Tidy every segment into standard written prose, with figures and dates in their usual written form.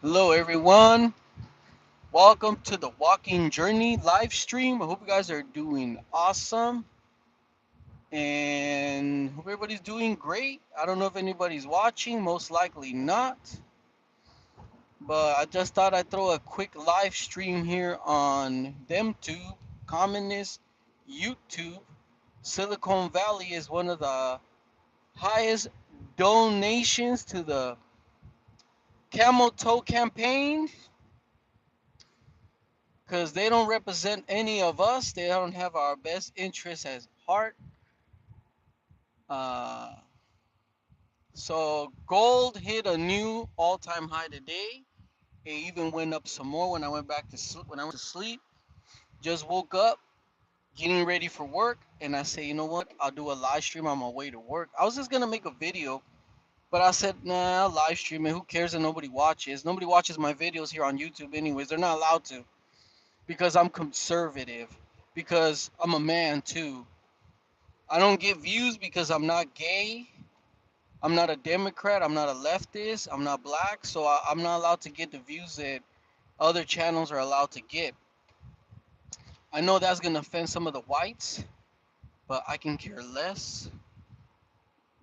Hello, everyone. Welcome to the Walking Journey live stream. I hope you guys are doing awesome and hope everybody's doing great. I don't know if anybody's watching, most likely not, but I just thought I'd throw a quick live stream here on DemTube, Communist YouTube. Silicon Valley is one of the highest donations to the Camel Toe campaign because they don't represent any of us. They don't have our best interests at heart. Uh, so gold hit a new all-time high today. It even went up some more when I went back to sleep. When I went to sleep, just woke up, getting ready for work, and I say, you know what? I'll do a live stream on my way to work. I was just gonna make a video, but I said, nah, I'll live stream it. Who cares if nobody watches? Nobody watches my videos here on YouTube, anyways. They're not allowed to because I'm conservative, because I'm a man too. I don't get views because I'm not gay. I'm not a Democrat. I'm not a leftist. I'm not black. So I'm not allowed to get the views that other channels are allowed to get. I know that's going to offend some of the whites, but I can care less.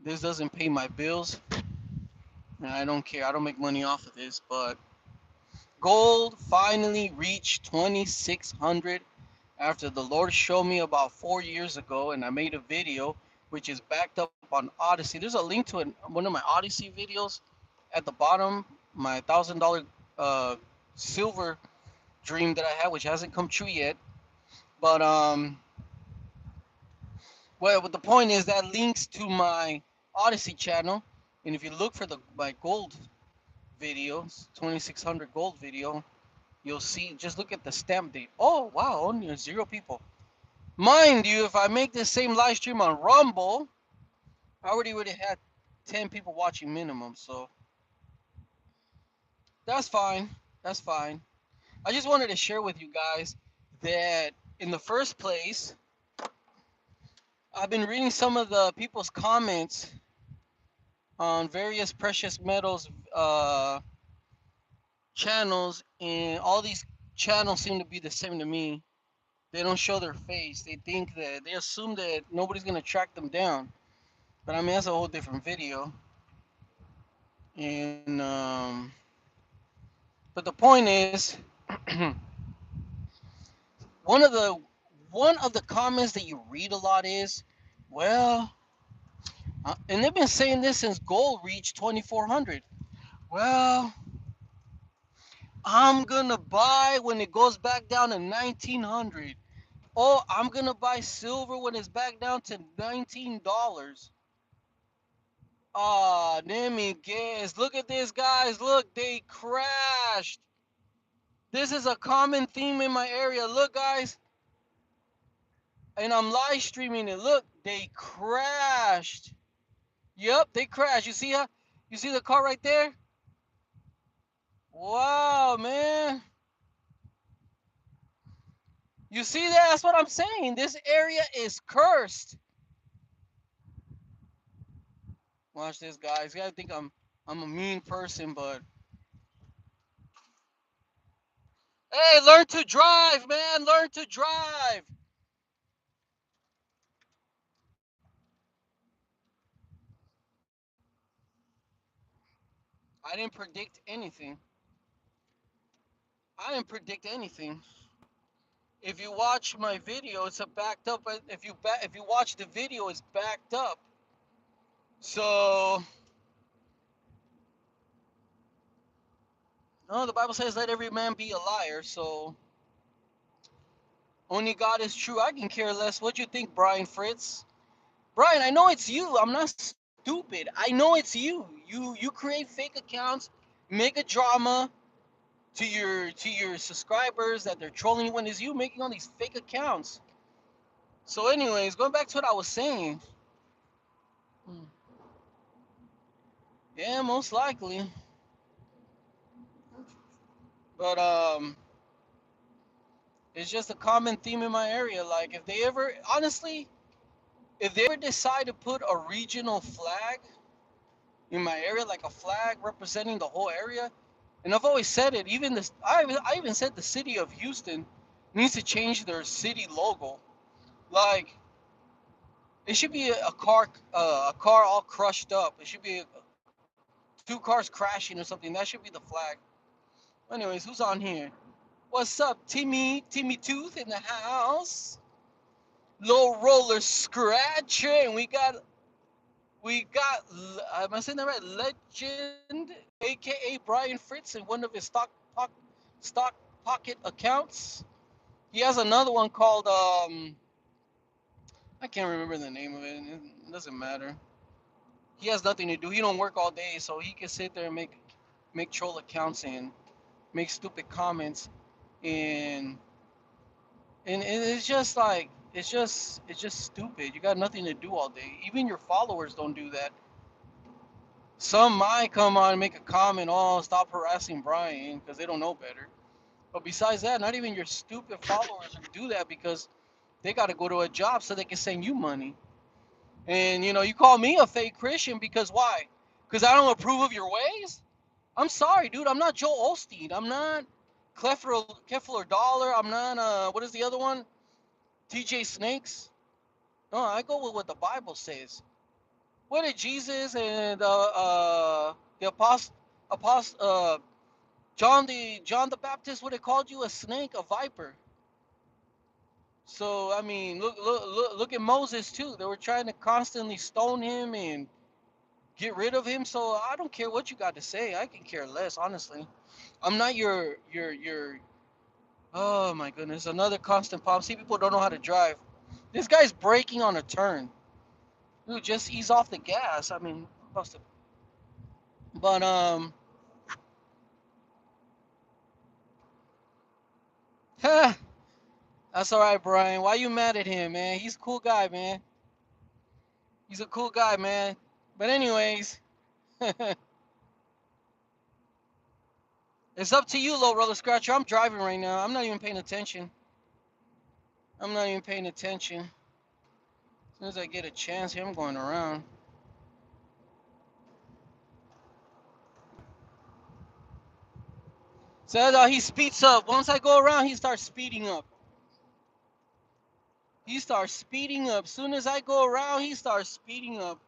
This doesn't pay my bills. And I don't care. I don't make money off of this. But gold finally reached 2,600 after the Lord showed me about 4 years ago, and I made a video which is backed up on Odyssey. There's a link to one of my Odyssey videos at the bottom. My $1,000 silver dream that I had, which hasn't come true yet. But well, the point is that links to my Odyssey channel, and if you look for my gold videos, 2,600 gold video, you'll see. Just look at the stamp date. Oh wow, only 0 people. Mind you, if I make this same live stream on Rumble, I already would have had 10 people watching minimum, so that's fine. That's fine. I just wanted to share with you guys that in the first place, I've been reading some of the people's comments on various precious metals channels, and all these channels seem to be the same to me. They don't show their face. They assume that nobody's gonna track them down. But I mean, that's a whole different video. And but the point is, one of the one of the comments that you read a lot is, well, and they've been saying this since gold reached 2,400. Well, I'm gonna buy when it goes back down to 1,900. Oh, I'm gonna buy silver when it's back down to $19. Ah, let me guess. Look at this, guys. Look, they crashed. This is a common theme in my area. Look, guys. And I'm live streaming it. Look, they crashed. Yep, they crashed. You see how? You see the car right there? Wow, man. You see that? That's what I'm saying. This area is cursed. Watch this, guys. You gotta think I'm a mean person, but hey, learn to drive, man. Learn to drive. I didn't predict anything. I didn't predict anything. If you watch my video, it's a backed up. If you watch the video, it's backed up. So no, the Bible says let every man be a liar. So only God is true. I can care less. What you think, Brian Fritz? Brian, I know it's you. I'm not stupid. I know it's you. You create fake accounts, make a drama to your subscribers that they're trolling you when it's you making all these fake accounts. So, anyways, going back to what I was saying. Yeah, most likely. But it's just a common theme in my area. Like if they ever, honestly, if they ever decide to put a regional flag in my area, like a flag representing the whole area, and I've always said it. Even this, I even said the city of Houston needs to change their city logo. Like it should be a car all crushed up. It should be two cars crashing or something. That should be the flag. Anyways, who's on here? What's up, Timmy? Timmy Tooth in the house. Low roller scratcher, and we got. Am I saying that right? Legend, aka Brian Fritz, in one of his stock pocket accounts. He has another one called I can't remember the name of it. It doesn't matter. He has nothing to do. He don't work all day, so he can sit there and make troll accounts and make stupid comments and and it's just like it's just stupid. You got nothing to do all day. Even your followers don't do that. Some might come on and make a comment, oh, stop harassing Brian because they don't know better. But besides that, not even your stupid followers do that because they got to go to a job so they can send you money. And you call me a fake Christian because why? Because I don't approve of your ways? I'm sorry, dude. I'm not Joel Osteen. I'm not Keffler Dollar. I'm not what is the other one? TJ Snakes. No, I go with what the Bible says. What did Jesus and the apostle John the Baptist would have called you a snake, a viper? So I mean, look at Moses too. They were trying to constantly stone him and get rid of him. So I don't care what you got to say. I can care less, honestly. I'm not your. Oh my goodness, another constant pop. See, people don't know how to drive. This guy's braking on a turn. Dude, just ease off the gas. I mean, but that's all right, Brian. Why you mad at him, man? He's a cool guy, man. He's a cool guy, man. But anyways, it's up to you, low roller scratcher. I'm driving right now. I'm not even paying attention. I'm not even paying attention. As soon as I get a chance here, I'm going around. So he speeds up. Once I go around, he starts speeding up. He starts speeding up. Soon as I go around, he starts speeding up.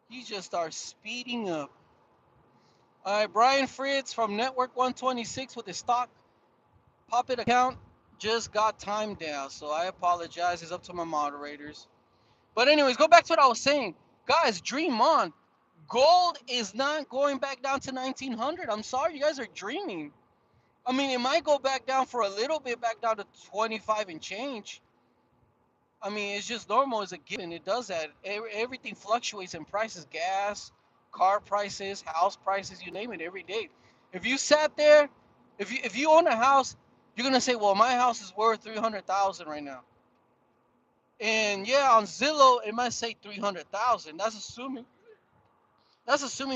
He just starts speeding up. All right, Brian Fritz from Network 126 with his stock Puppet account just got timed down, so I apologize. It's up to my moderators. But anyways, go back to what I was saying. Guys, dream on. Gold is not going back down to 1900. I'm sorry, you guys are dreaming. I mean, it might go back down for a little bit, back down to 25 and change. I mean, it's just normal as a given. It does that. Everything fluctuates in prices, gas, car prices, house prices, you name it, every day. If you sat there, if you own a house, you're gonna say, "Well, my house is worth 300,000 right now." And yeah, on Zillow, it might say 300,000. That's assuming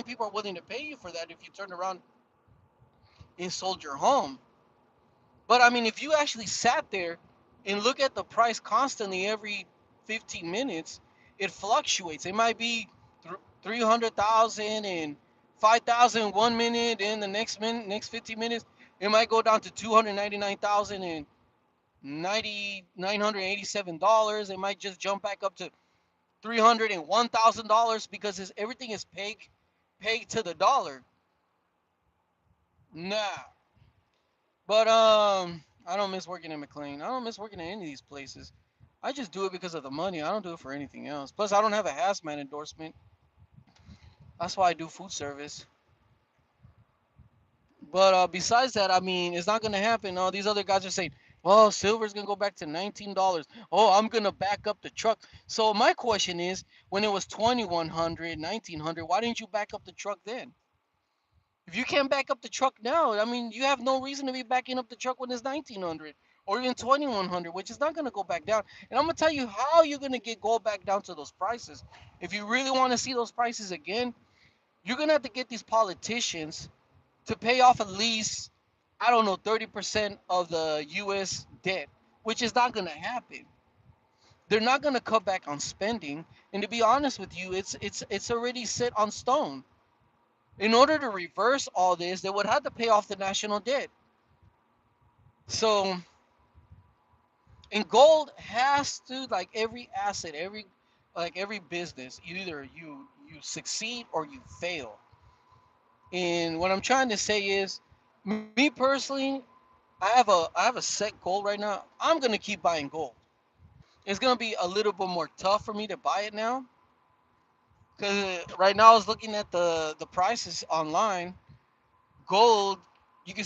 people are willing to pay you for that if you turned around and sold your home. But I mean, if you actually sat there and look at the price constantly every 15 minutes, it fluctuates. It might be 300,000 and 5,000 1 minute, and the next 15 minutes, it might go down to 299,000 and $987. It might just jump back up to $301,000 because everything is pegged to the dollar. Nah, but I don't miss working at McLean. I don't miss working at any of these places. I just do it because of the money. I don't do it for anything else. Plus, I don't have a hazmat endorsement. That's why I do food service. But besides that, I mean, it's not gonna happen. All these other guys are saying, "Oh, silver's gonna go back to $19. Oh, I'm gonna back up the truck." So my question is, when it was 2,100, 1,900, why didn't you back up the truck then? If you can't back up the truck now, I mean, you have no reason to be backing up the truck when it's 1,900 or even 2,100, which is not going to go back down. And I'm going to tell you how you're going to get gold back down to those prices. If you really want to see those prices again, You're gonna have to get these politicians to pay off at least, I don't know, 30% of the U.S. debt, which is not gonna happen. They're not gonna cut back on spending, and to be honest with you, it's already set on stone. In order to reverse all this, they would have to pay off the national debt. So, and gold has to, like every asset, every business, either you succeed or you fail. And what I'm trying to say is, me personally, I have a set goal right now. I'm gonna keep buying gold. It's gonna be a little bit more tough for me to buy it now, because right now I was looking at the prices online. Gold, you can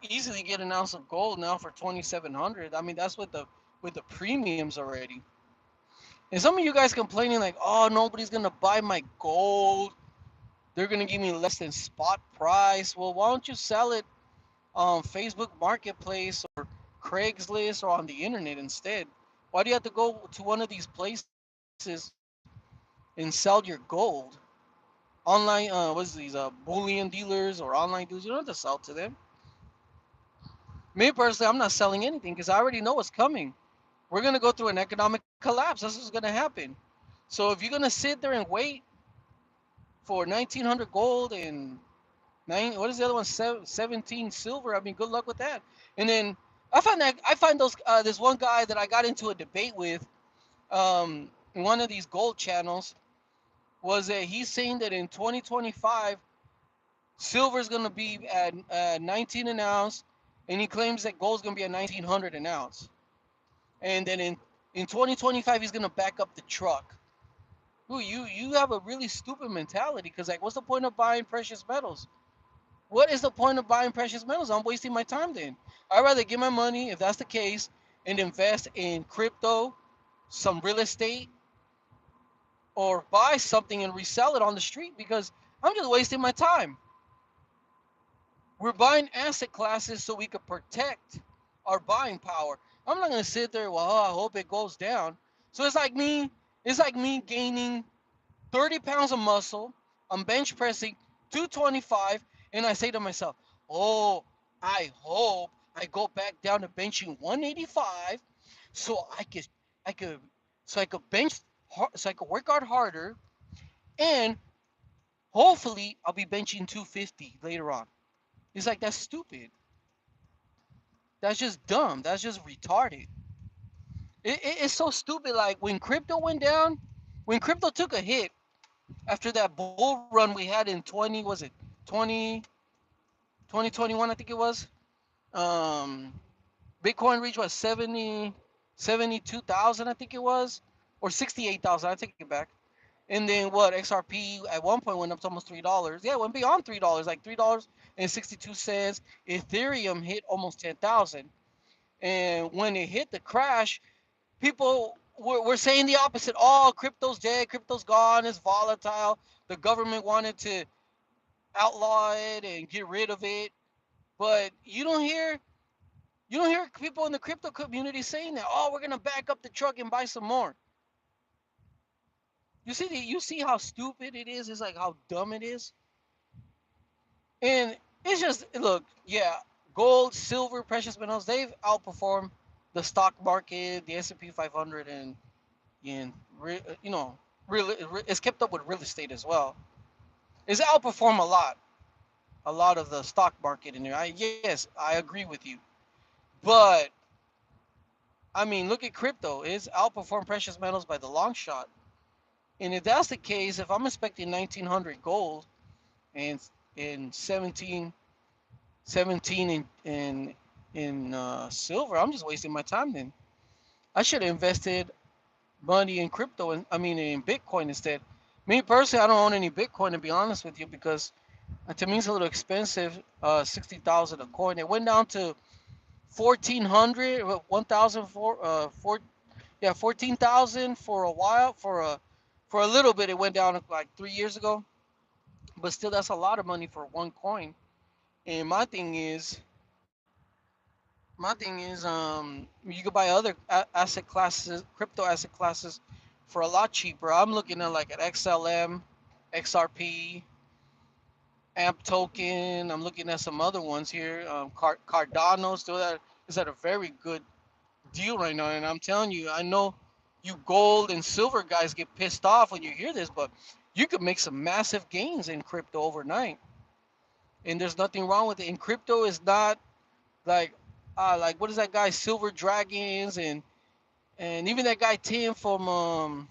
easily get an ounce of gold now for 2,700. I mean, that's with the premiums already. And some of you guys complaining like, oh, nobody's gonna buy my gold. They're gonna give me less than spot price. Well, why don't you sell it on Facebook Marketplace or Craigslist or on the internet instead? Why do you have to go to one of these places and sell your gold? Online, what's these bullion dealers or online dealers? You don't have to sell to them. Me personally, I'm not selling anything because I already know what's coming. We're gonna go through an economic collapse. That's what's gonna happen. So if you're gonna sit there and wait for 1,900 gold and what is the other one? 17 silver. I mean, good luck with that. And then I find those this one guy that I got into a debate with in one of these gold channels was that he's saying that in 2025 silver is going to be at 19 an ounce, and he claims that gold is going to be at 1,900 an ounce. And then in 2025 he's going to back up the truck. Ooh, you have a really stupid mentality because like, what's the point of buying precious metals? What is the point of buying precious metals? I'm wasting my time then. I'd rather get my money, if that's the case, and invest in crypto, some real estate, or buy something and resell it on the street because I'm just wasting my time. We're buying asset classes so we could protect our buying power. I'm not gonna sit there, well, oh, I hope it goes down. So it's like me gaining 30 pounds of muscle. I'm bench pressing 225, and I say to myself, "Oh, I hope I go back down to benching 185, so I could, so I could so I could work out harder, and hopefully I'll be benching 250 later on." It's like that's stupid. That's just dumb. That's just retarded. It's so stupid. Like when crypto went down, when crypto took a hit after that bull run we had in 20, was it 20, 2021, I think it was. Um, Bitcoin reached what 72,000, I think it was, or 68,000. I take it back. And then what XRP at one point went up to almost $3. Yeah, it went beyond $3, like $3.62. Ethereum hit almost 10,000. And when it hit the crash, people were saying the opposite. Oh, crypto's dead, crypto's gone, it's volatile. The government wanted to outlaw it and get rid of it. But you don't hear people in the crypto community saying that. Oh, we're gonna back up the truck and buy some more. You see how stupid it is. It's like how dumb it is, and it's just look. Yeah, gold, silver, precious metals. They've outperformed the stock market, the S&P 500, and you know, real. It's kept up with real estate as well. It's outperformed a lot of the stock market in there. Yes, I agree with you, but I mean, look at crypto. It's outperformed precious metals by the long shot. And if that's the case, if I'm expecting 1,900 gold and in 17 in silver, I'm just wasting my time then. I should have invested money in crypto and I mean in Bitcoin instead. Me personally, I don't own any Bitcoin to be honest with you because to me it's a little expensive. 60,000 a coin. It went down to 1,400, 1,000 yeah, 14,000 for a while. For a little bit, it went down like 3 years ago. But still, that's a lot of money for one coin. And you could buy other asset classes, crypto asset classes, for a lot cheaper. I'm looking at like an XLM. XRP, AMP token. I'm looking at some other ones here. Cardano still that is at a very good deal right now. And I'm telling you, I know you gold and silver guys get pissed off when you hear this, but you could make some massive gains in crypto overnight. And there's nothing wrong with it. And crypto is not like what is that guy Silver Dragons and even that guy Tim from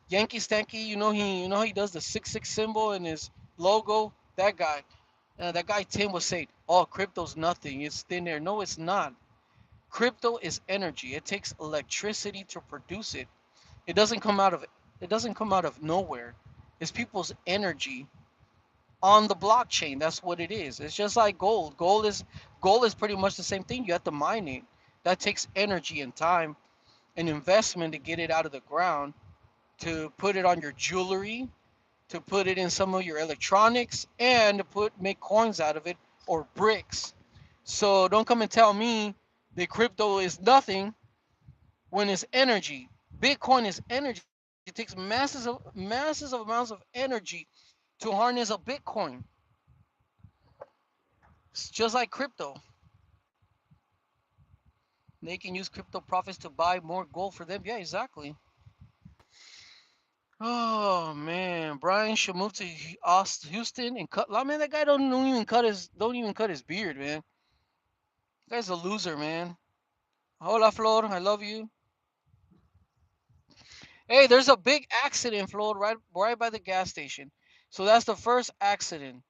Yankee Stanky. He does the 6 6 symbol in his logo. That guy Tim was saying, "Oh, crypto's nothing. It's thin air." No, it's not. Crypto is energy. It takes electricity to produce it. It doesn't come out of it doesn't come out of nowhere. It's people's energy on the blockchain. That's what it is. It's just like gold. Gold is pretty much the same thing. You have to mine it. That takes energy and time and investment to get it out of the ground, to put it on your jewelry, to put it in some of your electronics, and to make coins out of it or bricks. So don't come and tell me that crypto is nothing when it's energy. Bitcoin is energy. It takes massive amounts of energy to harness a Bitcoin. It's just like crypto. They can use crypto profits to buy more gold for them. Yeah, exactly. Oh man, Brian should move to Houston and cut. Man, that guy don't even cut his beard, man. That guy's a loser, man. Hola, Flor. I love you. Hey, there's a big accident, Flor, right by the gas station. So that's the first accident.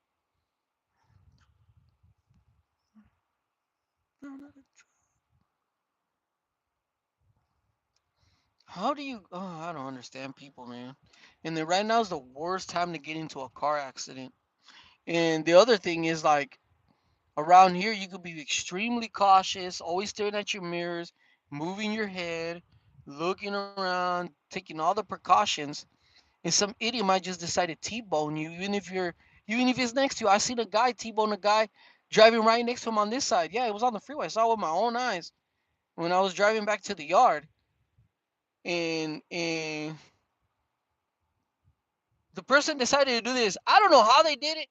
How do you? Oh, I don't understand people, man. And then right now is the worst time to get into a car accident. And the other thing is like around here, you could be extremely cautious, always staring at your mirrors, moving your head, looking around, taking all the precautions. And some idiot might just decide to T-bone you, even if it's next to you. I seen a guy T-bone a guy driving right next to him on this side. Yeah, it was on the freeway. I saw it with my own eyes when I was driving back to the yard. And the person decided to do this. I don't know how they did it.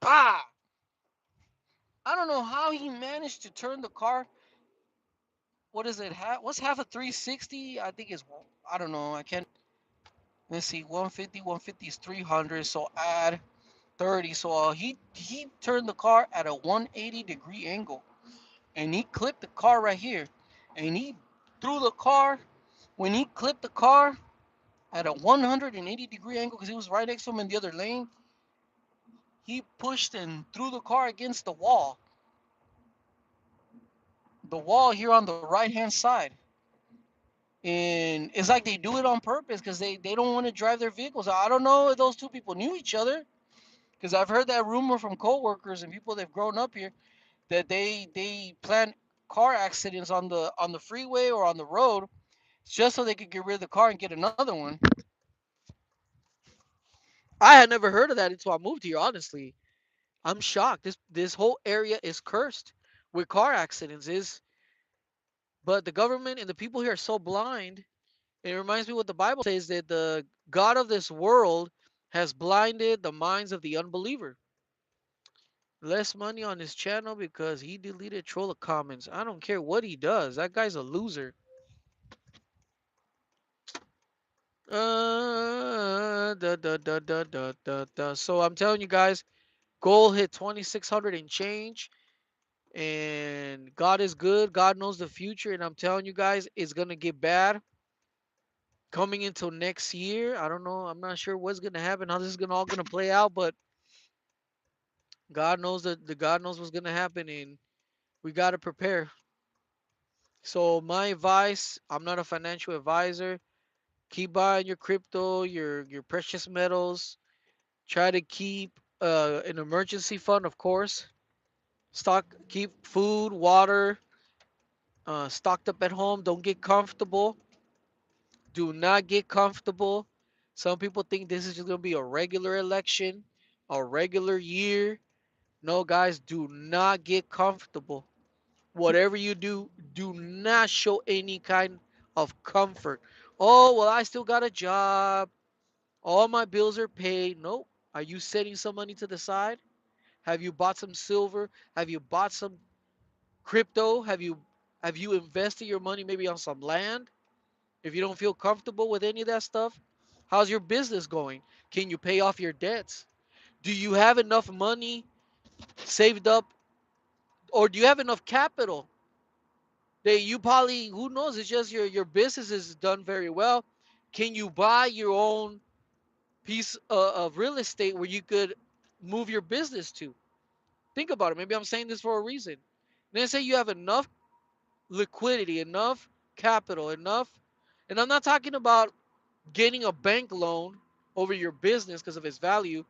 I don't know how he managed to turn the car. What is it? What's half a 360? I think it's, I don't know. I can't. Let's see. 150 is 300. So add 30. So he turned the car at a 180-degree angle, and he clipped the car right here, and he threw the car. When he clipped the car at a 180-degree angle, because he was right next to him in the other lane, he pushed and threw the car against the wall here on the right hand side. And it's like they do it on purpose because they don't want to drive their vehicles. I don't know if those two people knew each other, because I've heard that rumor from coworkers and people that've grown up here that they plan car accidents on the freeway or on the road just so they could get rid of the car and get another one. I had never heard of that until I moved here. Honestly, I'm shocked. This whole area is cursed with car accidents. But the government and the people here are so blind. It reminds me what the Bible says, that the God of this world has blinded the minds of the unbeliever. Less money on his channel because he deleted troll comments. I don't care what he does. That guy's a loser. So I'm telling you guys, gold hit 2,600 and change. And God is good. God knows the future. And I'm telling you guys, it's going to get bad coming into next year. I don't know. I'm not sure what's going to happen, how this is all going to play out. But God knows the God knows what's going to happen. And we got to prepare. So my advice, I'm not a financial advisor. Keep buying your crypto, your precious metals. Try to keep an emergency fund, of course. Keep food, water stocked up at home. Don't get comfortable. Do not get comfortable. Some people think this is just gonna be a regular election, a regular year. No, guys, do not get comfortable. Whatever you do not show any kind of comfort. Oh, well, I still got a job. All my bills are paid. Nope. Are you setting some money to the side? Have you bought some silver? Have you bought some crypto? Have you invested your money maybe on some land? If you don't feel comfortable with any of that stuff, how's your business going? Can you pay off your debts? Do you have enough money saved up, or do you have enough capital that you probably, who knows, it's just your business is done very well. Can you buy your own piece of real estate where you could move your business to? Think about it. Maybe I'm saying this for a reason. Then say you have enough liquidity, enough capital, enough, and I'm not talking about getting a bank loan over your business because of its value.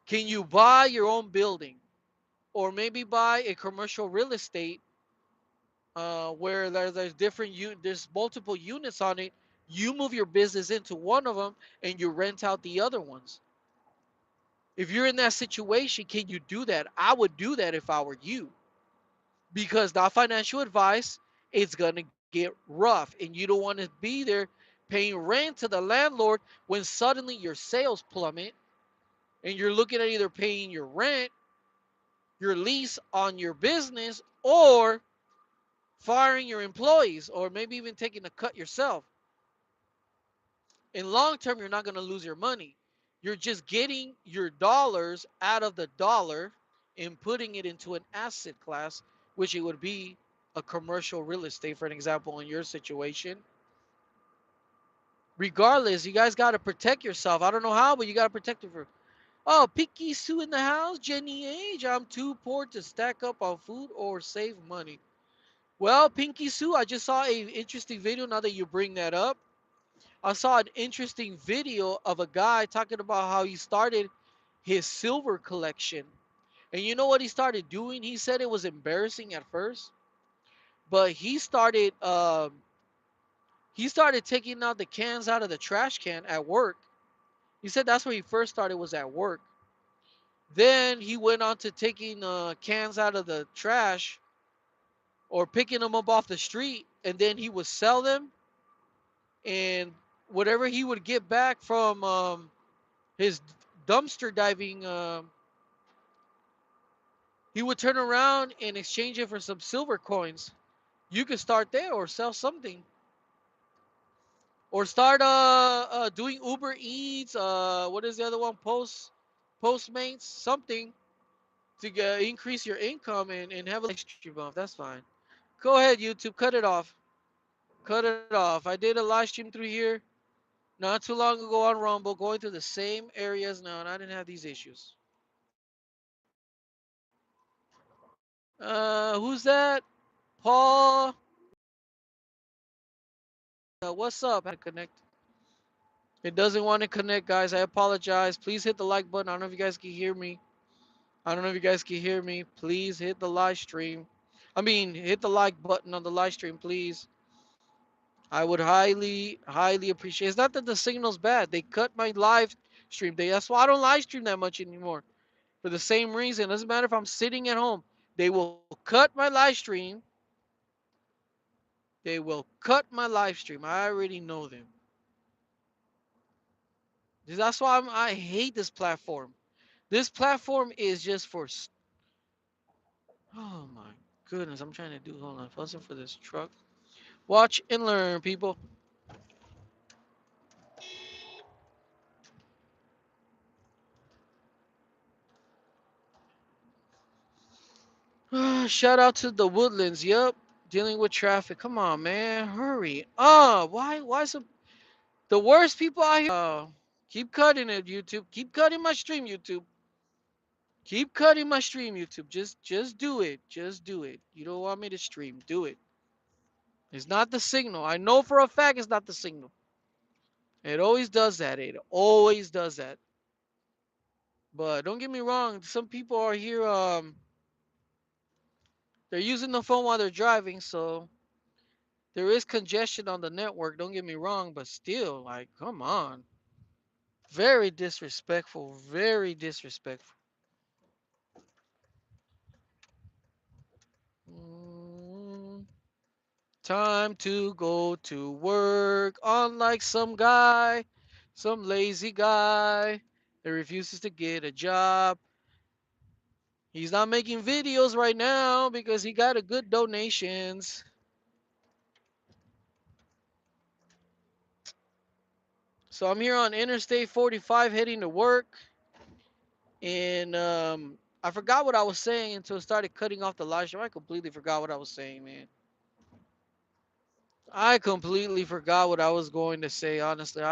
Can you buy your own building, or maybe buy a commercial real estate where there's there's multiple units on it. You move your business into one of them and you rent out the other ones. If you're in that situation, can you do that? I would do that if I were you, because that financial advice, it's gonna get rough, and you don't want to be there paying rent to the landlord when suddenly your sales plummet, and you're looking at either paying your rent, your lease on your business, or firing your employees, or maybe even taking a cut yourself. In long term, you're not going to lose your money. You're just getting your dollars out of the dollar and putting it into an asset class, which it would be a commercial real estate, for an example, in your situation. Regardless, you guys got to protect yourself. I don't know how, but you got to protect it for. Oh, Picky Sue in the house, Jenny Age. I'm too poor to stack up on food or save money. Well, Pinky Sue, I just saw a interesting video. Now that you bring that up, I saw an interesting video of a guy talking about how he started his silver collection. And you know what he started doing? He said it was embarrassing at first, but he started taking out the cans out of the trash can at work. He said that's where he first started, was at work. Then he went on to taking cans out of the trash or picking them up off the street, and then he would sell them, and whatever he would get back from his dumpster diving, he would turn around and exchange it for some silver coins. You could start there or sell something, or start doing Uber Eats. What is the other one? Postmates, something to increase your income and have a live stream off. That's fine. Go ahead, YouTube. Cut it off. Cut it off. I did a live stream through here not too long ago on Rumble, going through the same areas now, and I didn't have these issues. Who's that? Paul. What's up? Connect. It doesn't want to connect, guys. I apologize. Please hit the like button. I don't know if you guys can hear me. I don't know if you guys can hear me. Please hit the live stream. I mean, hit the like button on the live stream, please. I would highly, highly appreciate. It's not that the signal's bad. They cut my live stream. That's why I don't live stream that much anymore. For the same reason. It doesn't matter if I'm sitting at home. They will cut my live stream. They will cut my live stream. I already know them. That's why I hate this platform. This platform is just for. Oh my goodness! I'm trying to do. Hold on, fussing for this truck. Watch and learn, people. Shout out to the Woodlands. Yup, dealing with traffic. Come on, man, hurry. Why? Why some the worst people out here? Keep cutting it, YouTube. Keep cutting my stream, YouTube. Keep cutting my stream, YouTube. Just do it. Just do it. You don't want me to stream. Do it. It's not the signal. I know for a fact it's not the signal. It always does that. It always does that. But don't get me wrong. Some people are here. They're using the phone while they're driving, so there is congestion on the network. Don't get me wrong, but still, like, come on. Very disrespectful. Very disrespectful. Mm, time to go to work. Unlike some guy Some lazy guy that refuses to get a job. He's not making videos right now because he got a good donations. So I'm here on Interstate 45 heading to work. And I forgot what I was saying until it started cutting off the live stream. I completely forgot what I was saying, man. I completely forgot what I was going to say, honestly.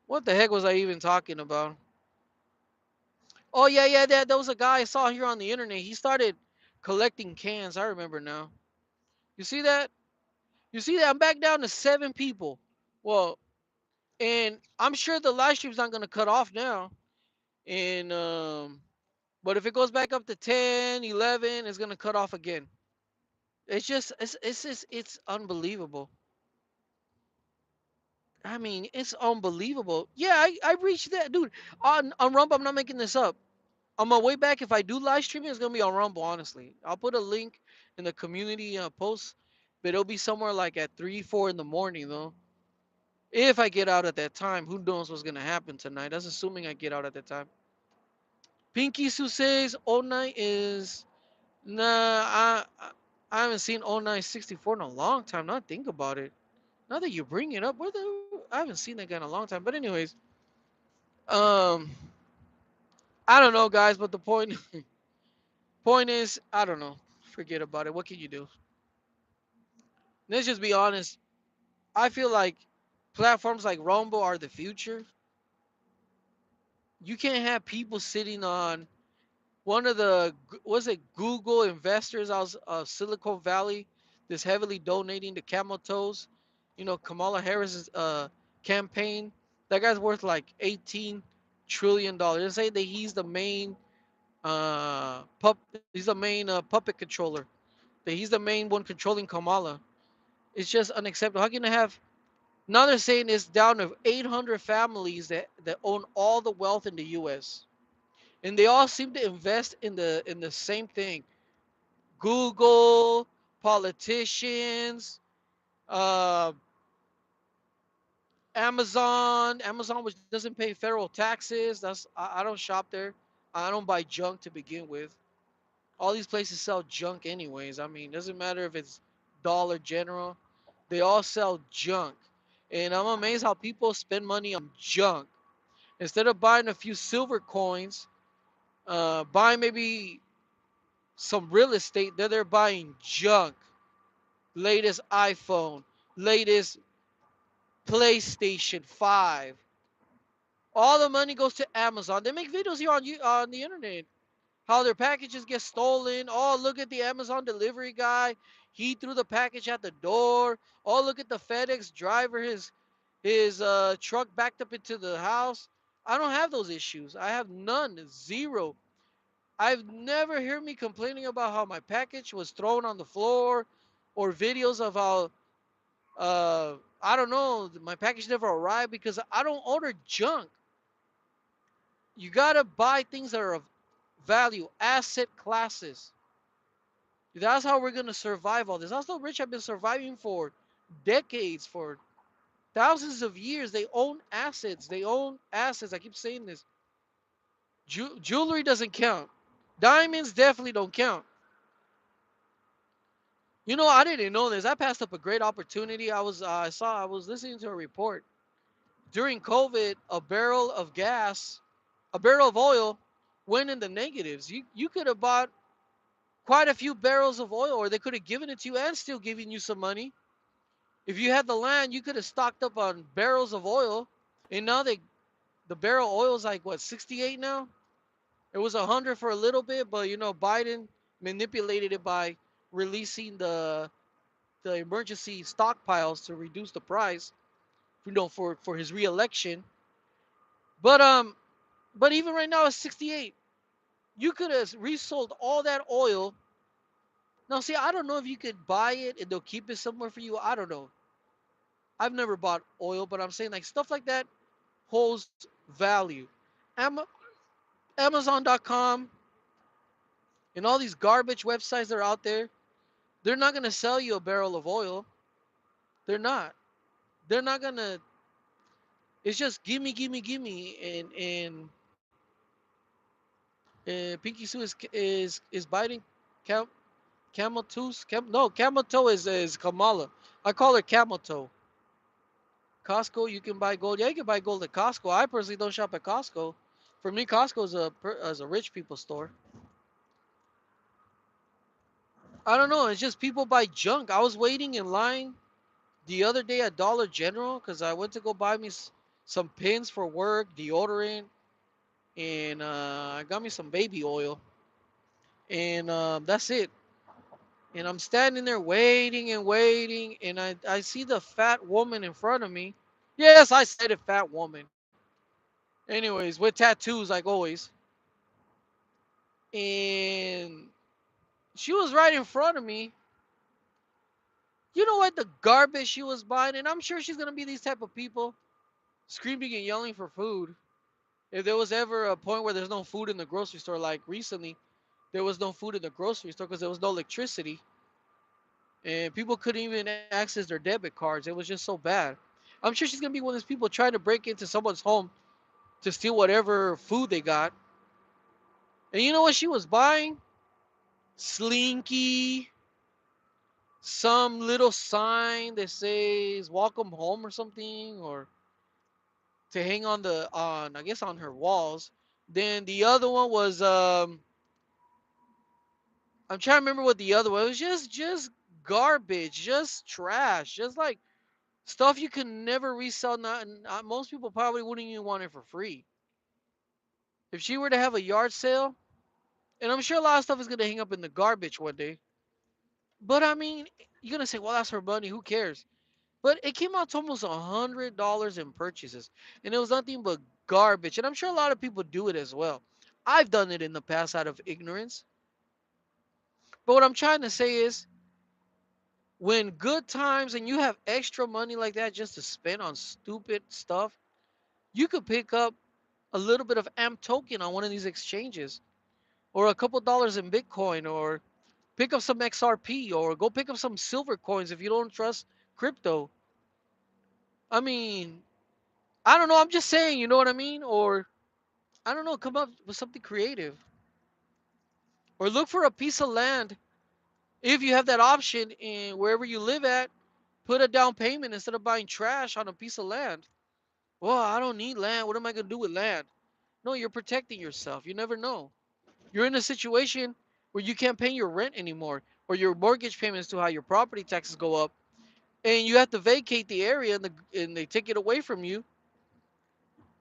What the heck was I even talking about? Oh yeah, yeah, there was a guy I saw here on the internet. He started collecting cans. I remember now. You see that? You see that? I'm back down to 7 people. Well, and I'm sure the live stream's not gonna cut off now. And but if it goes back up to 10, 11, it's gonna cut off again. It's unbelievable. I mean, it's unbelievable. Yeah, I reached that, dude. On Rumble, I'm not making this up. On my way back, if I do live streaming, it's gonna be on Rumble. Honestly, I'll put a link in the community post, but it'll be somewhere like at 3, 4 in the morning though. If I get out at that time, who knows what's gonna happen tonight? That's assuming I get out at that time. Pinky Sue says all night is nah. I haven't seen 0964 in a long time. Now think about it. Now that you bring it up, I haven't seen that guy in a long time. But anyways, um, I don't know, guys. But the point is, I don't know. Forget about it. What can you do? Let's just be honest. I feel like platforms like Rumble are the future. You can't have people sitting on one of the was it Google investors out of Silicon Valley that's heavily donating to camel toes. You know, Kamala Harris's campaign. That guy's worth like $18 trillion. They say that he's the main he's the main puppet controller. That he's the main one controlling Kamala. It's just unacceptable. How can you have now they're saying it's down to 800 families that own all the wealth in the US. And they all seem to invest in the same thing. Google, politicians, uh, Amazon, which doesn't pay federal taxes. I don't shop there. I don't buy junk to begin with. All these places sell junk anyways. I mean, doesn't matter if it's Dollar General. They all sell junk. And I'm amazed how people spend money on junk. Instead of buying a few silver coins, buying maybe some real estate, they're buying junk. Latest iPhone, latest PlayStation 5. All the money goes to Amazon. They make videos here on the internet. How their packages get stolen. Oh, look at the Amazon delivery guy. He threw the package at the door. Oh, look at the FedEx driver. His truck backed up into the house. I don't have those issues. I have none. Zero. I've never heard me complaining about how my package was thrown on the floor or videos of how I don't know, my package never arrived because I don't order junk. You gotta buy things that are of value, asset classes. That's how we're gonna survive all this. That's how rich have been surviving for decades, for thousands of years. They own assets. They own assets. I keep saying this. Jewelry doesn't count. Diamonds definitely don't count. You know, I didn't know this. I passed up a great opportunity. I was listening to a report during COVID. A barrel of oil went in the negatives. You could have bought quite a few barrels of oil, or they could have given it to you and still giving you some money. If you had the land, you could have stocked up on barrels of oil. And now the barrel oil is like what 68 now. It was 100 for a little bit, but you know Biden manipulated it by releasing the emergency stockpiles to reduce the price, you know, for his reelection. But but even right now it's 68. You could have resold all that oil. Now, see, I don't know if you could buy it and they'll keep it somewhere for you. I don't know. I've never bought oil, but I'm saying like stuff like that holds value. Am- Amazon.com and all these garbage websites that are out there, they're not gonna sell you a barrel of oil. They're not. They're not gonna. It's just gimme, gimme, gimme, and Pinky Sue is biting Cam, Camel Toe. No, Camel Toe is Kamala. I call her Camel Toe. Costco, you can buy gold. Yeah, you can buy gold at Costco. I personally don't shop at Costco. For me, Costco is a rich people store. I don't know. It's just people buy junk. I was waiting in line the other day at Dollar General because I went to go buy me some pins for work, deodorant, and I got me some baby oil, and that's it. And I'm standing there waiting and waiting, and I see the fat woman in front of me. Yes, I said it, fat woman. Anyways, with tattoos like always, and she was right in front of me. You know what? The garbage she was buying, and I'm sure she's gonna be these type of people screaming and yelling for food. If there was ever a point where there's no food in the grocery store, like recently, there was no food in the grocery store because there was no electricity, and people couldn't even access their debit cards. It was just so bad. I'm sure she's gonna be one of those people trying to break into someone's home to steal whatever food they got. And you know what she was buying? Slinky, some little sign that says "Welcome home" or something, or to hang on I guess on her walls. Then the other one was I'm trying to remember what the other one. It was just garbage, just trash, just like stuff you can never resell. Not most people probably wouldn't even want it for free. If she were to have a yard sale, and I'm sure a lot of stuff is gonna hang up in the garbage one day. But I mean, you're gonna say, well, that's her money. Who cares? But it came out to almost $100 in purchases, and it was nothing but garbage. And I'm sure a lot of people do it as well. I've done it in the past out of ignorance. But what I'm trying to say is, when good times and you have extra money like that just to spend on stupid stuff, you could pick up a little bit of AMP token on one of these exchanges, or a couple dollars in Bitcoin, or pick up some XRP, or go pick up some silver coins if you don't trust crypto. I mean, I don't know. I'm just saying, you know what I mean? Or I don't know, come up with something creative. Or look for a piece of land if you have that option in wherever you live at. Put a down payment instead of buying trash on a piece of land. Well, I don't need land. What am I going to do with land? No, you're protecting yourself. You never know. You're in a situation where you can't pay your rent anymore, or your mortgage payments too high, your property taxes go up, and you have to vacate the area, and they take it away from you.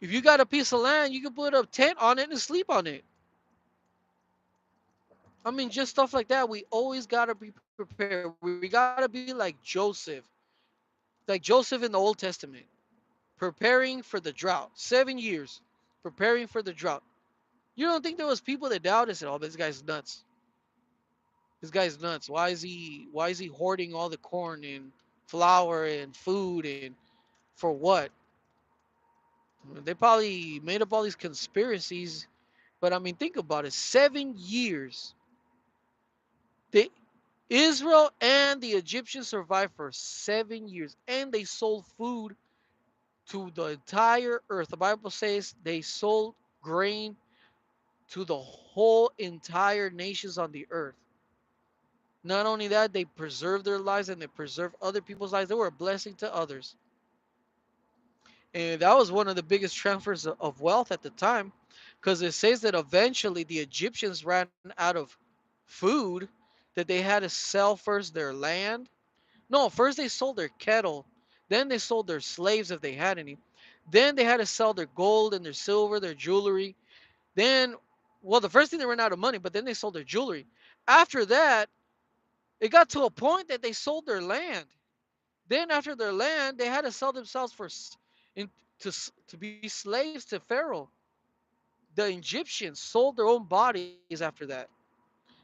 If you got a piece of land, you can put a tent on it and sleep on it. I mean, just stuff like that. We always got to be prepared. We got to be like Joseph in the Old Testament, preparing for the drought. 7 years preparing for the drought. You don't think there was people that doubted and said, "Oh, this guy's nuts. This guy's nuts. Why is he hoarding all the corn and flour and food, and for what?" They probably made up all these conspiracies, but I mean, think about it. 7 years. They Israel and the Egyptians survived for 7 years, and they sold food to the entire earth. The Bible says they sold grain to the whole entire nations on the earth. Not only that, they preserved their lives and they preserved other people's lives. They were a blessing to others. And that was one of the biggest transfers of wealth at the time, because it says that eventually the Egyptians ran out of food, that they had to sell first their land. No, first they sold their cattle, then they sold their slaves if they had any. Then they had to sell their gold and their silver, their jewelry. Then, well, the first thing they ran out of money, but then they sold their jewelry. After that, it got to a point that they sold their land. Then after their land, they had to sell themselves in, to be slaves to Pharaoh. The Egyptians sold their own bodies after that.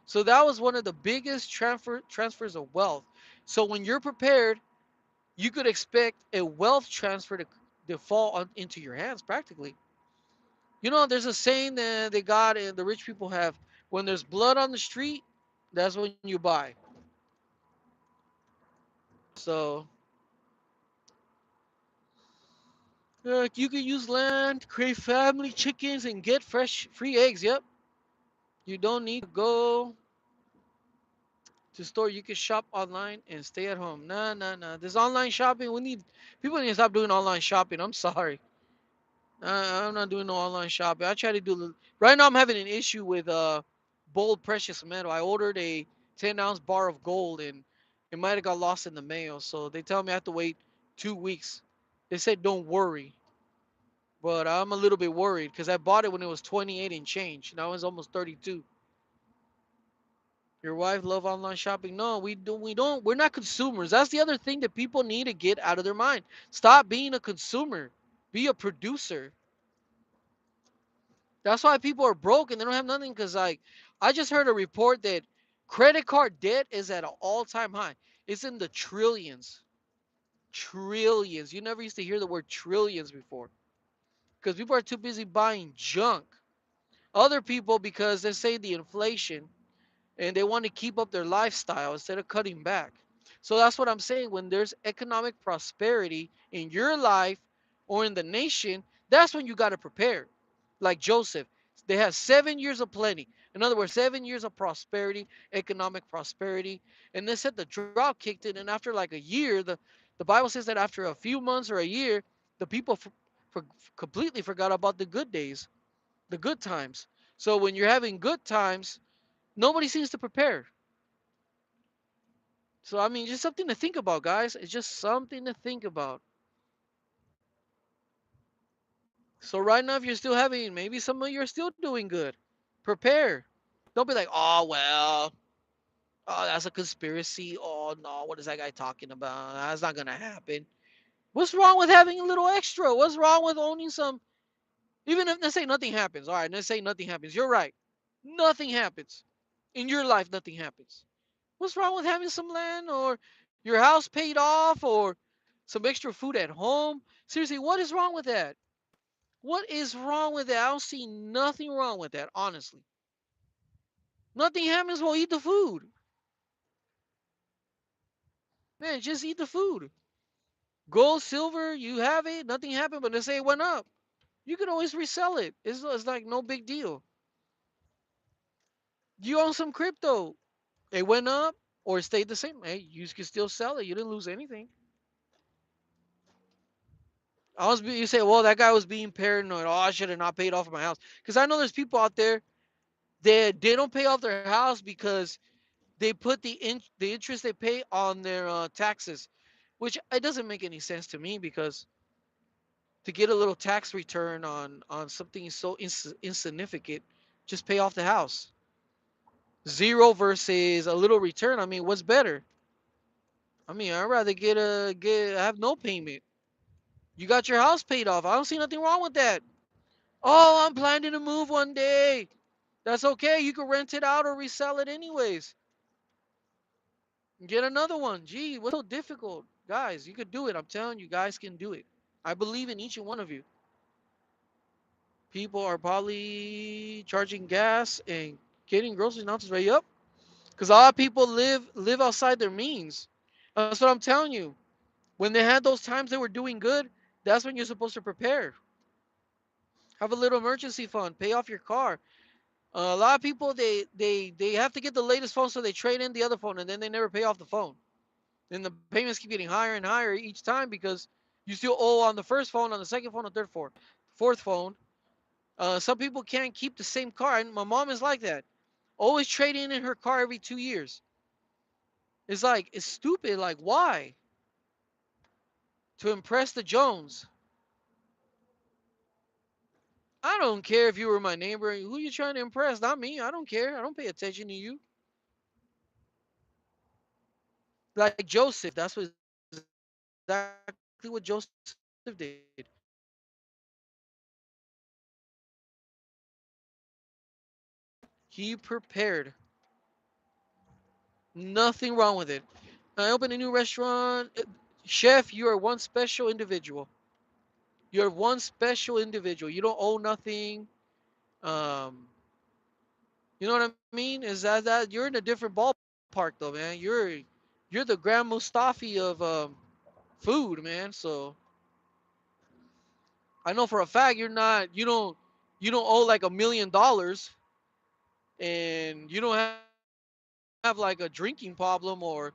So that was one of the biggest transfers of wealth. So when you're prepared, you could expect a wealth transfer to fall into your hands practically. You know, there's a saying that they got and the rich people have: when there's blood on the street, that's when you buy. So You can use land, create family chickens, and get fresh free eggs. Yep. You don't need to go to store. You can shop online and stay at home. Nah, nah, nah. This online shopping, we need people need to stop doing online shopping. I'm sorry. I'm not doing no online shopping. I try to do right now. I'm having an issue with bold precious metal. I ordered a 10-ounce bar of gold and it might have got lost in the mail. So they tell me I have to wait 2 weeks. They said don't worry, but I'm a little bit worried because I bought it when it was 28 and change. Now it's almost 32. Your wife love online shopping? No, we don't. We don't. We're not consumers. That's the other thing that people need to get out of their mind. Stop being a consumer. Be a producer. That's why people are broke and they don't have nothing. Cause like, I just heard a report that credit card debt is at an all-time high. It's in the trillions. Trillions. You never used to hear the word trillions before. Because people are too busy buying junk. Other people, because they say the inflation, and they want to keep up their lifestyle instead of cutting back. So that's what I'm saying. When there's economic prosperity in your life or in the nation, that's when you got to prepare. Like Joseph, they had 7 years of plenty. In other words, 7 years of prosperity, economic prosperity. And they said the drought kicked in, and after like a year, the Bible says that after a few months or a year, the people for, completely forgot about the good days, the good times. So when you're having good times, nobody seems to prepare. So I mean, just something to think about, guys. It's just something to think about. So right now, if you're still having, maybe some of you are still doing good. Prepare. Don't be like, oh well, oh that's a conspiracy. Oh no, what is that guy talking about? That's not gonna happen. What's wrong with having a little extra? What's wrong with owning some? Even if let's say nothing happens. All right, let's say nothing happens. You're right. Nothing happens in your life. Nothing happens. What's wrong with having some land or your house paid off or some extra food at home? Seriously, what is wrong with that? What is wrong with that? I don't see nothing wrong with that, honestly. Nothing happens, well, eat the food. Man, just eat the food. Gold, silver, you have it, nothing happened, but let's say it went up. You can always resell it. It's like no big deal. You own some crypto. It went up or it stayed the same. Hey, you can still sell it. You didn't lose anything. You say, well, that guy was being paranoid. Oh, I should have not paid off my house. Because I know there's people out there that they don't pay off their house because they put the interest they pay on their taxes, which it doesn't make any sense to me because to get a little tax return on something so insignificant, just pay off the house. Zero versus a little return. I mean, what's better? I mean, I'd rather get have no payment. You got your house paid off. I don't see nothing wrong with that. Oh, I'm planning to move one day. That's okay. You can rent it out or resell it anyways. Get another one. Gee, what's so difficult? Guys, you could do it. I'm telling you, guys can do it. I believe in each and one of you. People are probably charging gas and getting groceries now to ready up. Because a lot of people live outside their means. That's what I'm telling you. When they had those times they were doing good, that's when you're supposed to prepare. Have a little emergency fund. Pay off your car. A lot of people they have to get the latest phone, so they trade in the other phone and then they never pay off the phone. And the payments keep getting higher and higher each time because you still owe on the first phone, on the second phone, on the third phone, fourth phone. Some people can't keep the same car, and my mom is like that. Always trading in her car every 2 years. It's like it's stupid. Like why? To impress the Jones. I don't care if you were my neighbor. Who you trying to impress? Not me. I don't care. I don't pay attention to you. Like Joseph, that's what exactly what Joseph did. He prepared. He prepared. Nothing wrong with it. I opened a new restaurant. Chef, you are one special individual. You're one special individual. You don't owe nothing. Um, you know what I mean? Is that you're in a different ballpark though, man. You're the Grand Mustafi of food, man. So I know for a fact you don't owe like $1 million, and you don't have like a drinking problem, or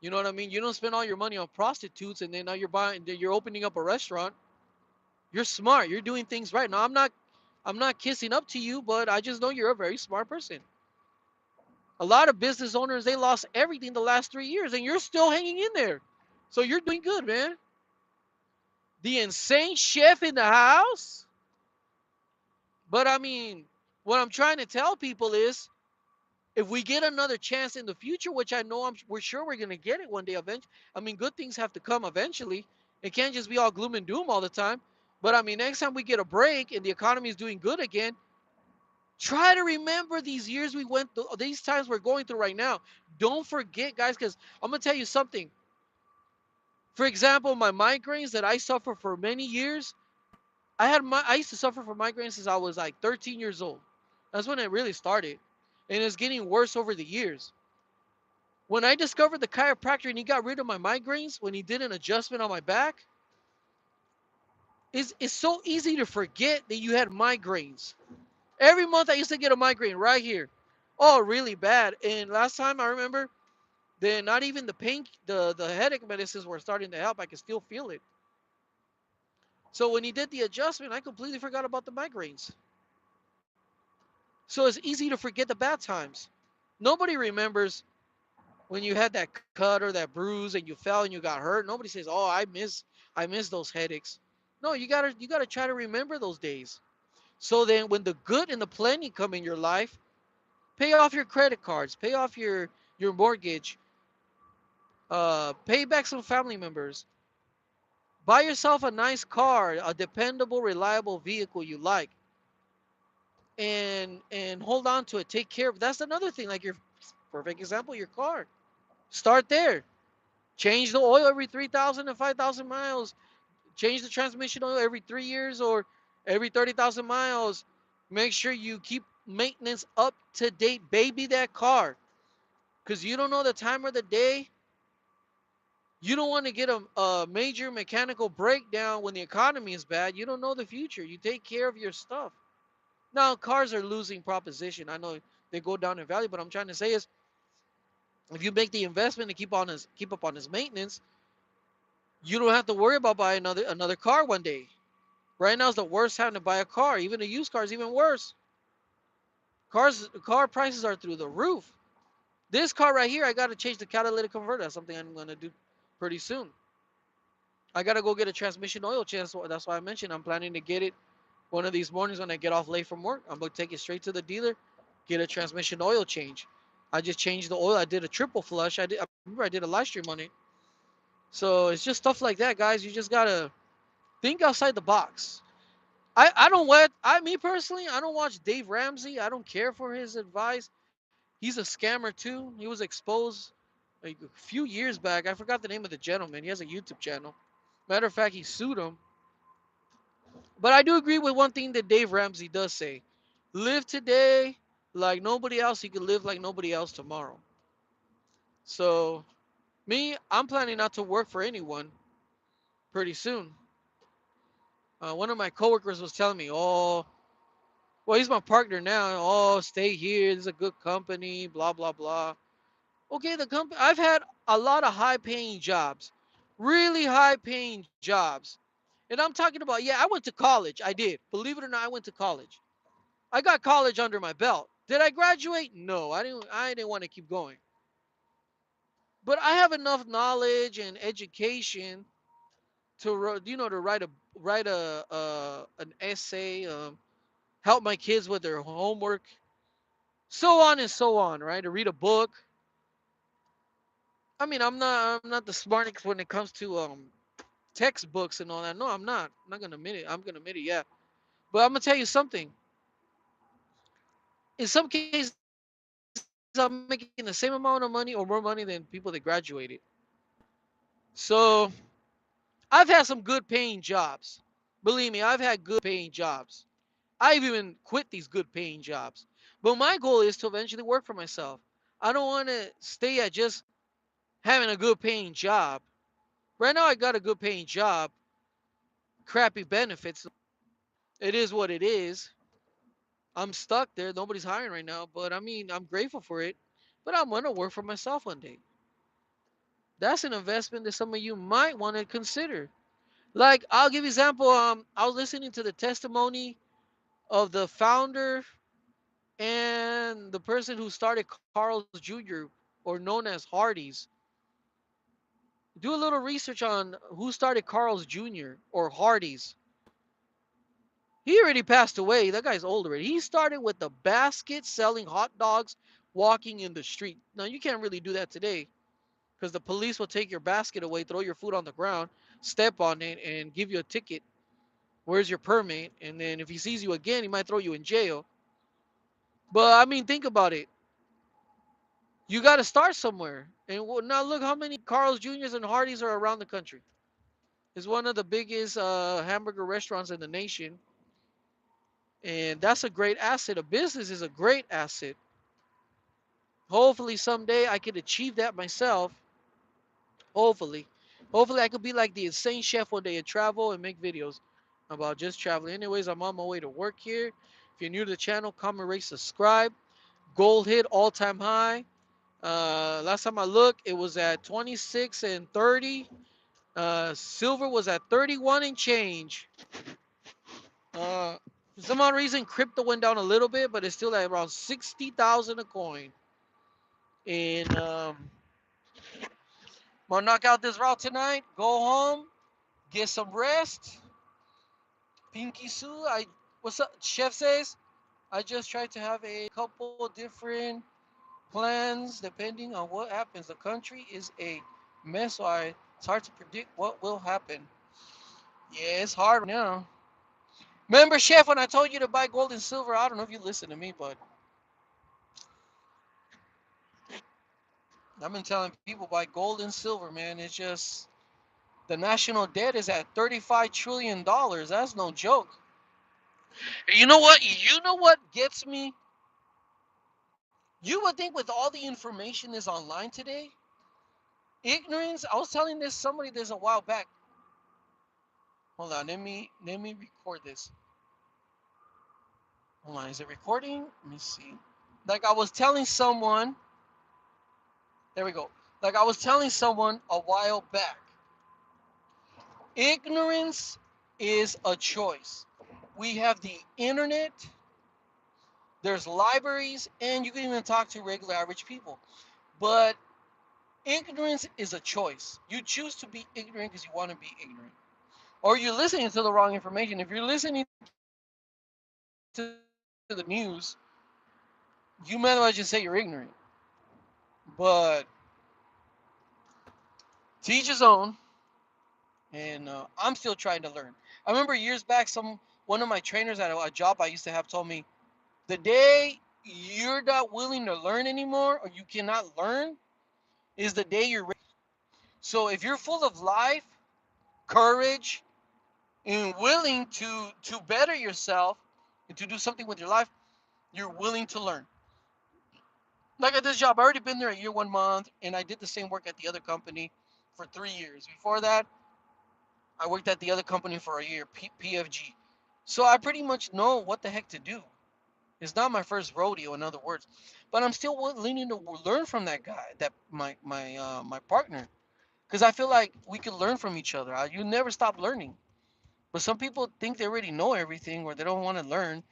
you know what I mean. You don't spend all your money on prostitutes, and then now you're opening up a restaurant. You're smart. You're doing things right. Now I'm not kissing up to you, but I just know you're a very smart person. A lot of business owners, they lost everything the last 3 years, and you're still hanging in there. So you're doing good, man. The insane chef in the house. But I mean, what I'm trying to tell people is, if we get another chance in the future, which I know we're sure we're gonna get it one day eventually. I mean, good things have to come eventually. It can't just be all gloom and doom all the time. But I mean, next time we get a break and the economy is doing good again, try to remember these years we went through, these times we're going through right now. Don't forget, guys, because I'm gonna tell you something. For example, my migraines that I suffer for many years, I used to suffer from migraines since I was like 13 years old. That's when it really started, and it's getting worse over the years. When I discovered the chiropractor and he got rid of my migraines, when he did an adjustment on my back, it's so easy to forget that you had migraines. Every month I used to get a migraine right here. Oh, really bad. And last time I remember, then not even the headache medicines were starting to help. I could still feel it. So when he did the adjustment, I completely forgot about the migraines. So it's easy to forget the bad times. Nobody remembers when you had that cut or that bruise and you fell and you got hurt. Nobody says, "Oh, I miss those headaches." No, you gotta try to remember those days. So then, when the good and the plenty come in your life, pay off your credit cards, pay off your mortgage, pay back some family members, buy yourself a nice car, a dependable, reliable vehicle you like, and hold on to it. Take care of. That's another thing. Like your perfect example, your car. Start there. Change the oil every 3,000 to 5,000 miles. Change the transmission oil every 3 years or every 30,000 miles. Make sure you keep maintenance up to date. Baby that car. Because you don't know the time of the day. You don't want to get a major mechanical breakdown when the economy is bad. You don't know the future. You take care of your stuff. Now, cars are losing proposition. I know they go down in value, but I'm trying to say is, if you make the investment to keep up on his maintenance, you don't have to worry about buying another car one day. Right now is the worst time to buy a car. Even a used car is even worse. Car prices are through the roof. This car right here, I gotta change the catalytic converter. That's something I'm gonna do pretty soon. I gotta go get a transmission oil change. That's why I mentioned I'm planning to get it one of these mornings when I get off late from work. I'm gonna take it straight to the dealer, get a transmission oil change. I just changed the oil. I did a triple flush. I remember I did a live stream on it. So it's just stuff like that, guys. You just gotta think outside the box. I don't what I me personally, I don't watch Dave Ramsey. I don't care for his advice. He's a scammer too. He was exposed like a few years back. I forgot the name of the gentleman. He has a YouTube channel. Matter of fact, he sued him. But I do agree with one thing that Dave Ramsey does say. Live today like nobody else. You can live like nobody else tomorrow. So me, I'm planning not to work for anyone pretty soon. One of my coworkers was telling me, "Oh, well, he's my partner now. Oh, stay here. This is a good company. Blah blah blah." Okay, the company. I've had a lot of high-paying jobs, really high-paying jobs, and I'm talking about. Yeah, I went to college. I did. Believe it or not, I went to college. I got college under my belt. Did I graduate? No, I didn't. I didn't want to keep going. But I have enough knowledge and education to to write a an essay, help my kids with their homework, so on and so on, right? To read a book. I mean, I'm not the smartest when it comes to textbooks and all that. No, I'm not. I'm not gonna admit it. I'm gonna admit it, yeah. But I'm gonna tell you something. In some cases, I'm making the same amount of money or more money than people that graduated. So I've had some good paying jobs. Believe me, I've had good paying jobs. I've even quit these good paying jobs. But my goal is to eventually work for myself. I don't want to stay at just having a good paying job. Right now, I got a good paying job, crappy benefits. It is what it is. I'm stuck there. Nobody's hiring right now, but I mean, I'm grateful for it. But I'm gonna work for myself one day. That's an investment that some of you might want to consider. Like, I'll give you an example. I was listening to the testimony of the founder and the person who started Carl's Jr. or known as Hardee's. Do a little research on who started Carl's Jr. or Hardee's. He already passed away. That guy's old already. He started with the basket selling hot dogs, walking in the street. Now you can't really do that today because the police will take your basket away, throw your food on the ground, step on it, and give you a ticket. Where's your permit? And then if he sees you again, he might throw you in jail. But I mean, think about it. You got to start somewhere. And now look how many Carl's Jr.'s and Hardee's are around the country. It's one of the biggest hamburger restaurants in the nation. And that's a great asset. A business is a great asset. Hopefully someday I could achieve that myself. Hopefully. Hopefully I could be like the insane chef one day and travel and make videos about just traveling. Anyways, I'm on my way to work here. If you're new to the channel, comment, rate, subscribe. Gold hit all time high. Last time I looked, it was at 26 and 30. Silver was at 31 and change. For some odd reason, crypto went down a little bit, but it's still at around 60,000 a coin. And I'm gonna knock out this route tonight. Go home, get some rest. Pinky Sue, what's up? Chef says I just tried to have a couple different plans depending on what happens. The country is a mess, so it's hard to predict what will happen. Yeah, it's hard now. Remember, Chef, when I told you to buy gold and silver? I don't know if you listened to me, but I've been telling people buy gold and silver, man. It's just the national debt is at $35 trillion. That's no joke. You know what? You know what gets me? You would think with all the information is online today, ignorance. I was telling this somebody this a while back. Hold on, let me record this. Hold on, is it recording? Let me see. Like I was telling someone, there we go. Like I was telling someone a while back, ignorance is a choice. We have the internet, there's libraries, and you can even talk to regular average people. But ignorance is a choice. You choose to be ignorant because you want to be ignorant. Or you're listening to the wrong information. If you're listening to the news, you might as well just say you're ignorant. But to each his own, and I'm still trying to learn. I remember years back, one of my trainers at a job I used to have told me, the day you're not willing to learn anymore, or you cannot learn, is the day you're ready. So if you're full of life, courage, and willing to better yourself and to do something with your life, you're willing to learn. Like at this job, I already been there a year, 1 month, and I did the same work at the other company for 3 years. Before that, I worked at the other company for a year, PFG. So I pretty much know what the heck to do. It's not my first rodeo, in other words, but I'm still leaning to learn from that guy, that my partner, because I feel like we could learn from each other. You never stop learning. But some people think they already know everything, or they don't want to learn.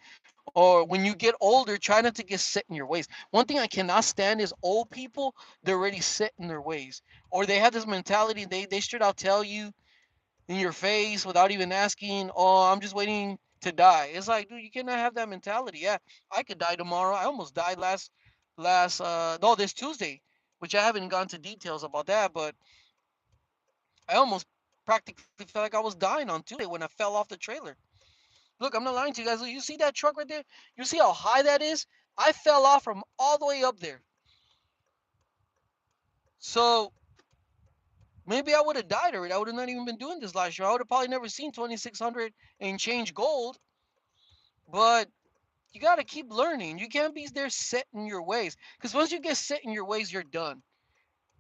Or when you get older, try not to get set in your ways. One thing I cannot stand is old people. They're already set in their ways, or they have this mentality. They straight out tell you in your face without even asking, "Oh, I'm just waiting to die." It's like, dude, you cannot have that mentality. Yeah, I could die tomorrow. I almost died last no, this Tuesday, which I haven't gone to details about that, but I almost practically felt like I was dying on Tuesday when I fell off the trailer. Look, I'm not lying to you guys. Look, you see that truck right there? You see how high that is? I fell off from all the way up there. So maybe I would have died already. I would have not even been doing this last year. I would have probably never seen 2600 and change gold. But you got to keep learning. You can't be there set in your ways. Because once you get set in your ways, you're done.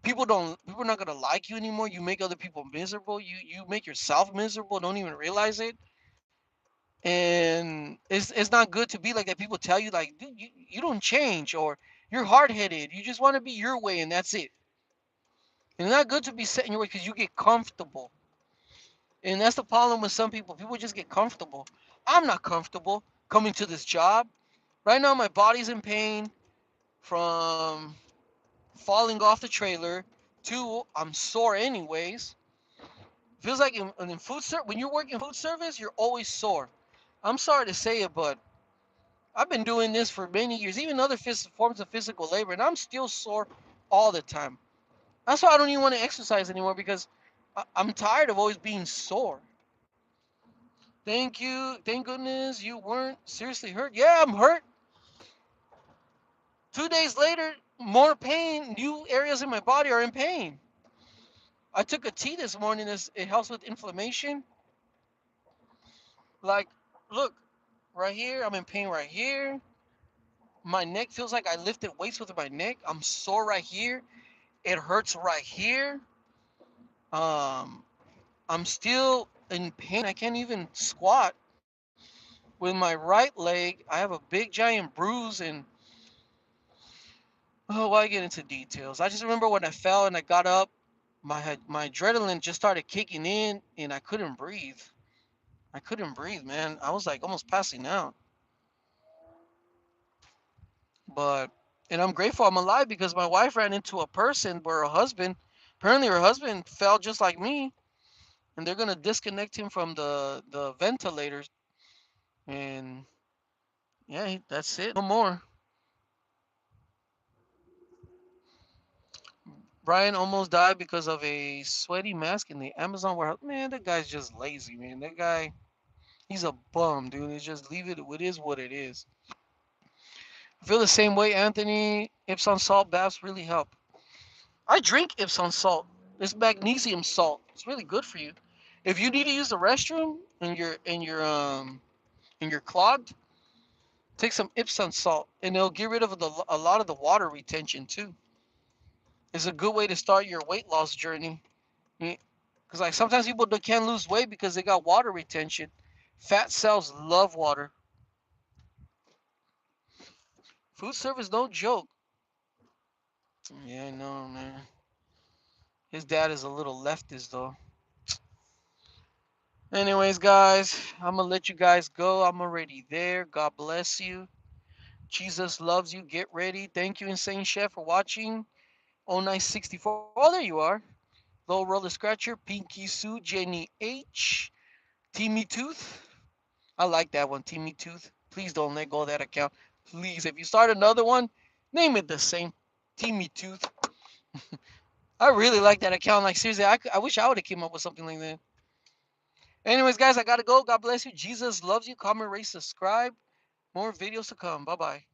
People are not gonna like you anymore. You make other people miserable. You make yourself miserable. Don't even realize it. And it's not good to be like that. People tell you like, dude, you don't change, or you're hard headed. You just want to be your way, and that's it. And it's not good to be set in your way because you get comfortable. And that's the problem with some people. People just get comfortable. I'm not comfortable coming to this job. Right now, my body's in pain from falling off the trailer. Two, I'm sore anyways. Feels like in food service, when you're working food service, you're always sore. I'm sorry to say it, but I've been doing this for many years, even other forms of physical labor, and I'm still sore all the time. That's why I don't even want to exercise anymore because I'm tired of always being sore. Thank you. Thank goodness you weren't seriously hurt. Yeah, I'm hurt. 2 days later, more pain. New areas in my body are in pain. I took a tea this morning. It helps with inflammation. Like, look, right here, I'm in pain right here. My neck feels like I lifted weights with my neck. I'm sore right here. It hurts right here. Um, I'm still in pain. I can't even squat. With my right leg, I have a big giant bruise, and oh, why get into details? I just remember when I fell and I got up, my adrenaline just started kicking in, and I couldn't breathe. I couldn't breathe, man. I was like almost passing out. But and I'm grateful I'm alive because my wife ran into a person where her husband, apparently her husband fell just like me, and they're gonna disconnect him from the ventilators, and yeah, that's it, no more. Brian almost died because of a sweaty mask in the Amazon warehouse. Man, that guy's just lazy, man. That guy, he's a bum, dude. It's just leave it. It is what it is. I feel the same way, Anthony. Epsom salt baths really help. I drink Epsom salt. It's magnesium salt. It's really good for you. If you need to use the restroom and you're clogged, take some Epsom salt, and it'll get rid of a lot of the water retention too. It's a good way to start your weight loss journey. Because like sometimes people can't lose weight because they got water retention. Fat cells love water. Food service no joke. Yeah, I know, man. His dad is a little leftist though. Anyways, guys, I'm gonna let you guys go. I'm already there. God bless you. Jesus loves you. Get ready. Thank you, Insane Chef, for watching. Oh, nice 64. Oh, there you are. Low Roller Scratcher, Pinky Sue, Jenny H, Teamy Tooth. I like that one, Teamy Tooth. Please don't let go of that account. Please, if you start another one, name it the same. Teamy Tooth. I really like that account. Like seriously, I wish I would have came up with something like that. Anyways, guys, I gotta go. God bless you. Jesus loves you. Comment, rate, subscribe. More videos to come. Bye bye.